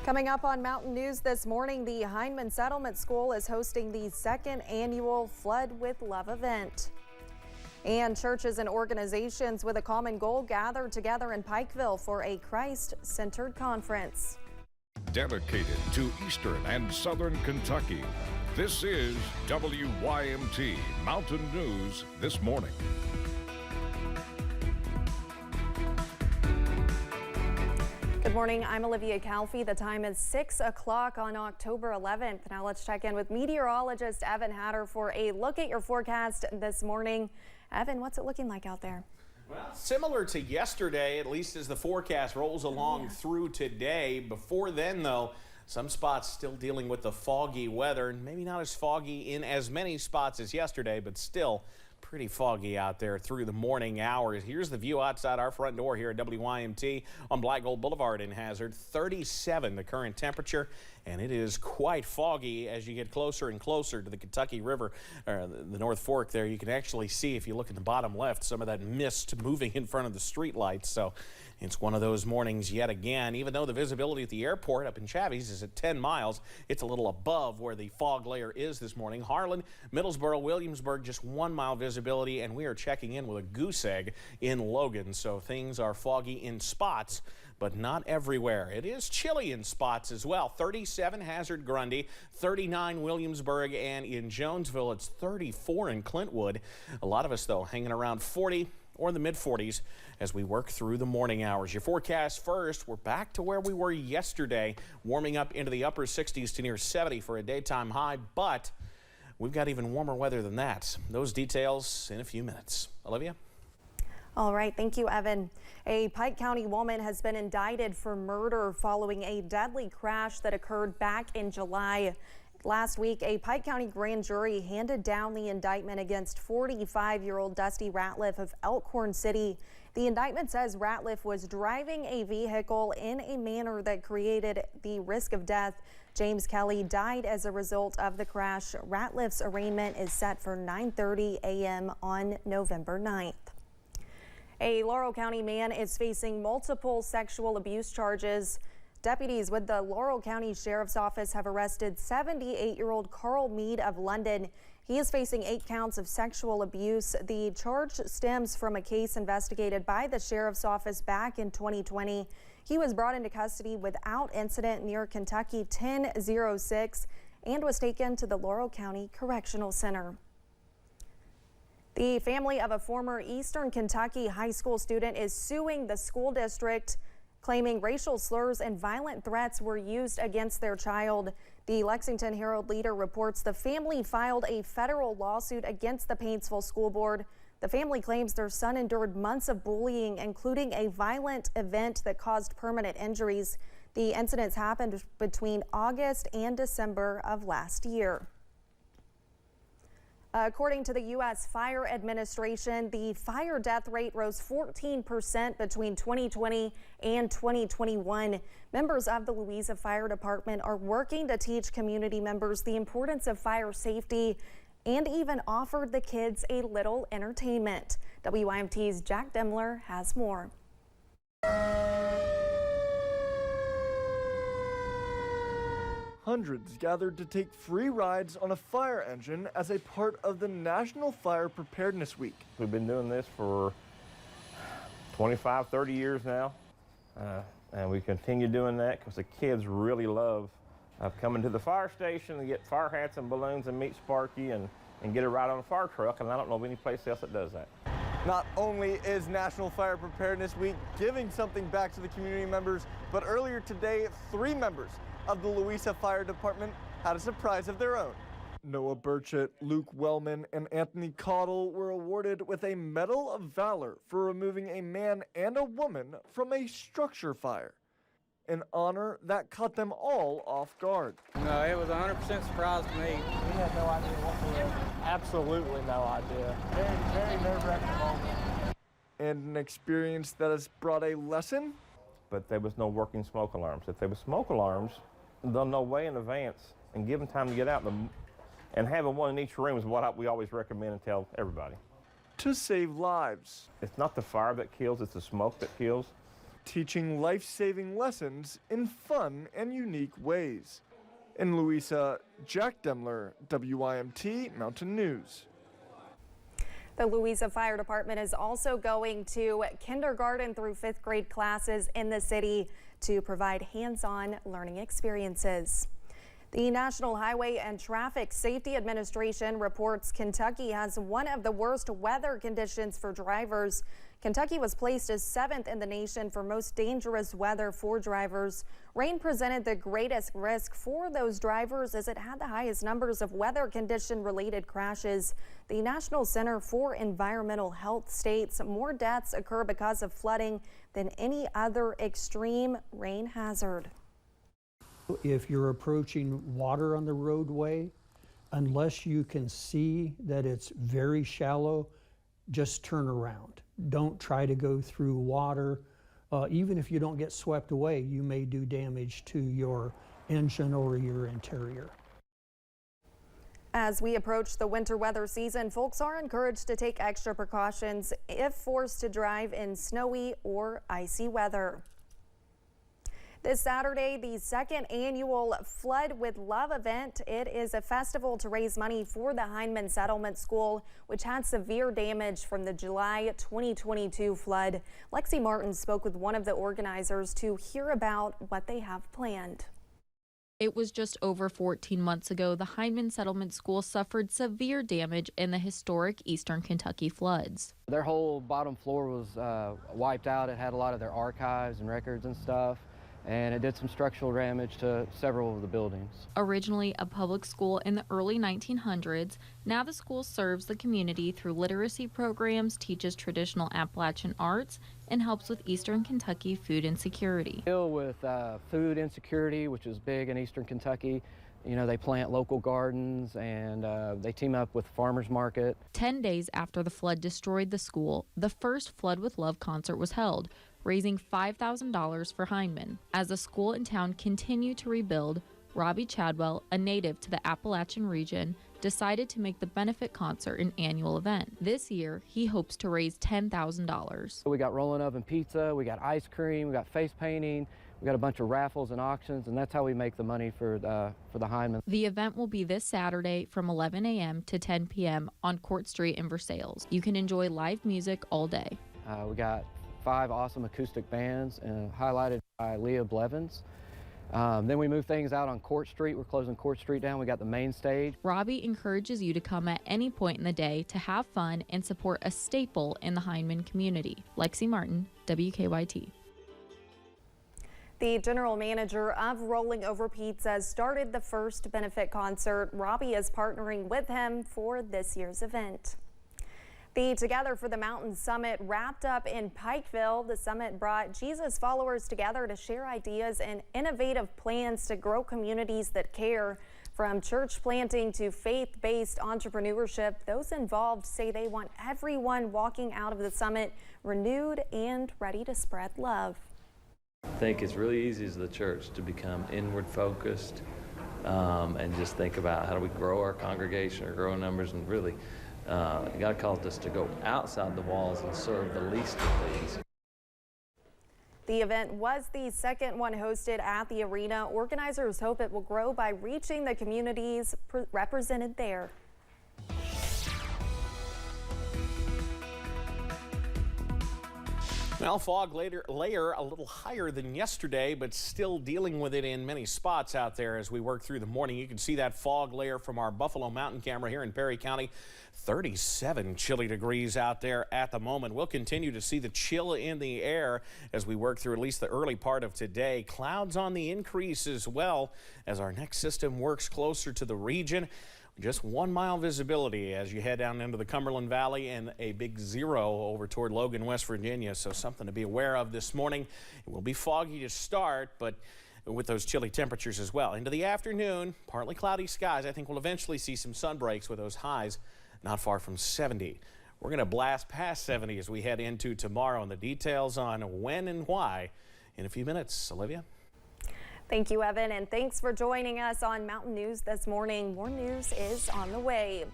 Coming up on Mountain News this morning, the Hindman Settlement School is hosting the second annual Flood with Love event. And churches and organizations with a common goal gathered together in Pikeville for a Christ-centered conference. Dedicated to Eastern and Southern Kentucky, this is WYMT Mountain News this morning. Good morning, I'm Olivia Calfee. The time is 6 o'clock on October 11th. Now let's check in with meteorologist Evan Hatter for a look at your forecast this morning. Evan, what's it looking like out there? Well, similar to yesterday, at least as the forecast rolls along through today. Before then, though, some spots still dealing with the foggy weather. Maybe not as foggy in as many spots as yesterday, but still pretty foggy out there through the morning hours. Here's the view outside our front door here at WYMT on Black Gold Boulevard in Hazard. 37 the current temperature, and it is quite foggy as you get closer and closer to the Kentucky River, the North Fork there. You can actually see, if you look in the bottom left, some of that mist moving in front of the street lights. So it's one of those mornings yet again. Even though the visibility at the airport up in Chavies is at 10 miles, it's a little above where the fog layer is this morning. Harlan, Middlesboro, Williamsburg, just 1 mile visibility, and we are checking in with a goose egg in Logan. So things are foggy in spots, but not everywhere. It is chilly in spots as well. 37 Hazard Grundy, 39 Williamsburg, and in Jonesville it's 34 in Clintwood. A lot of us, though, hanging around 40 or in the mid-40s as we work through the morning hours. Your forecast first, we're back to where we were yesterday, warming up into the upper 60s to near 70 for a daytime high, but we've got even warmer weather than that. Those details in a few minutes. Olivia? All right, thank you, Evan. A Pike County woman has been indicted for murder following a deadly crash that occurred back in July. Last week, a Pike County grand jury handed down the indictment against 45-year-old Dusty Ratliff of Elkhorn City. The indictment says Ratliff was driving a vehicle in a manner that created the risk of death. James Kelly died as a result of the crash. Ratliff's arraignment is set for 9:30 a.m. on November 9th. A Laurel County man is facing multiple sexual abuse charges. Deputies with the Laurel County Sheriff's Office have arrested 78-year-old Carl Mead of London. He is facing 8 counts of sexual abuse. The charge stems from a case investigated by the Sheriff's Office back in 2020. He was brought into custody without incident near Kentucky 1006 and was taken to the Laurel County Correctional Center. The family of a former Eastern Kentucky high school student is suing the school district, claiming racial slurs and violent threats were used against their child. The Lexington Herald Leader reports the family filed a federal lawsuit against the Paintsville School Board. The family claims their son endured months of bullying, including a violent event that caused permanent injuries. The incidents happened between August and December of last year. According to the U.S. Fire Administration, the fire death rate rose 14% between 2020 and 2021. Members of the Louisa Fire Department are working to teach community members the importance of fire safety and even offered the kids a little entertainment. WYMT's Jack Demler has more. Hundreds gathered to take free rides on a fire engine as a part of the National Fire Preparedness Week. We've been doing this for 25, 30 years now, and we continue doing that because the kids really love coming to the fire station and get fire hats and balloons and meet Sparky and get a ride on a fire truck, and I don't know of any place else that does that. Not only is National Fire Preparedness Week giving something back to the community members, but earlier today, 3 members of the Louisa Fire Department had a surprise of their own. Noah Burchett, Luke Wellman, and Anthony Caudle were awarded with a Medal of Valor for removing a man and a woman from a structure fire, an honor that caught them all off guard. No, it was a 100% surprise to me. We had no idea whatsoever. Absolutely no idea. Very nerve-wracking moment. And an experience that has brought a lesson. But there was no working smoke alarms. If there were smoke alarms, they'll know way in advance and give them time to get out. And having one in each room is what we always recommend and tell everybody. To save lives. It's not the fire that kills, it's the smoke that kills. teaching life-saving lessons in fun and unique ways. In Louisa, Jack Demler, WYMT Mountain News. The Louisa Fire Department is also going to kindergarten through 5th grade classes in the city to provide hands-on learning experiences. The National Highway and Traffic Safety Administration reports Kentucky has one of the worst weather conditions for drivers. Kentucky was placed as 7th in the nation for most dangerous weather for drivers. Rain presented the greatest risk for those drivers as it had the highest numbers of weather condition related crashes. The National Center for Environmental Health states more deaths occur because of flooding than any other extreme rain hazard. If you're approaching water on the roadway, unless you can see that it's very shallow, just turn around. Don't try to go through water. Even if you don't get swept away, you may do damage to your engine or your interior. As we approach the winter weather season, folks are encouraged to take extra precautions if forced to drive in snowy or icy weather. This Saturday, the second annual Flood with Love event. It is a festival to raise money for the Hindman Settlement School, which had severe damage from the July 2022 flood. Lexi Martin spoke with one of the organizers to hear about what they have planned. It was just over 14 months ago the Hindman Settlement School suffered severe damage in the historic Eastern Kentucky floods. Their whole bottom floor was wiped out. It had a lot of their archives and records and stuff, and it did some structural damage to several of the buildings. Originally a public school in the early 1900s, now the school serves the community through literacy programs, teaches traditional Appalachian arts, and helps with Eastern Kentucky food insecurity. Deal with food insecurity, which is big in Eastern Kentucky. You know, they plant local gardens and they team up with farmers market. 10 days after the flood destroyed the school, the first Flood with Love concert was held, raising $5,000 for Hindman. As the school and town continue to rebuild, Robbie Chadwell, a native to the Appalachian region, decided to make the benefit concert an annual event. This year, he hopes to raise $10,000. We got rolling oven pizza, we got ice cream, we got face painting, we got a bunch of raffles and auctions, and that's how we make the money for the Hindman. The event will be this Saturday from 11 a.m. to 10 p.m. on Court Street in Versailles. You can enjoy live music all day. We got 5 awesome acoustic bands, highlighted by Leah Blevins. Then we move things out on Court Street. We're closing Court Street down. We got the main stage. Robbie encourages you to come at any point in the day to have fun and support a staple in the Hindman community. Lexi Martin, WKYT. The general manager of Rolling Over Pizza started the first benefit concert. Robbie is partnering with him for this year's event. The Together for the Mountain Summit wrapped up in Pikeville. The summit brought Jesus followers together to share ideas and innovative plans to grow communities that care. From church planting to faith-based entrepreneurship, those involved say they want everyone walking out of the summit renewed and ready to spread love. I think it's really easy as the church to become inward focused and just think about how do we grow our congregation or grow numbers, and really God called us to go outside the walls and serve the least of these. The event was the second one hosted at the arena. Organizers hope it will grow by reaching the communities represented there. Well, fog layer a little higher than yesterday, but still dealing with it in many spots out there as we work through the morning. You can see that fog layer from our Buffalo Mountain camera here in Perry County. 37 chilly degrees out there at the moment. We'll continue to see the chill in the air as we work through at least the early part of today. Clouds on the increase as well as our next system works closer to the region. Just 1 mile visibility as you head down into the Cumberland Valley, and a big 0 over toward Logan, West Virginia. So something to be aware of this morning. It will be foggy to start, but with those chilly temperatures as well. Into the afternoon, partly cloudy skies. I think we'll eventually see some sun breaks with those highs not far from 70. We're going to blast past 70 as we head into tomorrow, and the details on when and why in a few minutes. Olivia? Thank you, Evan, and thanks for joining us on Mountain News this morning. More news is on the way.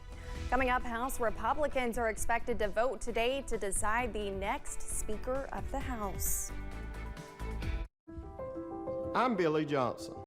Coming up, House Republicans are expected to vote today to decide the next Speaker of the House. I'm Billy Johnson.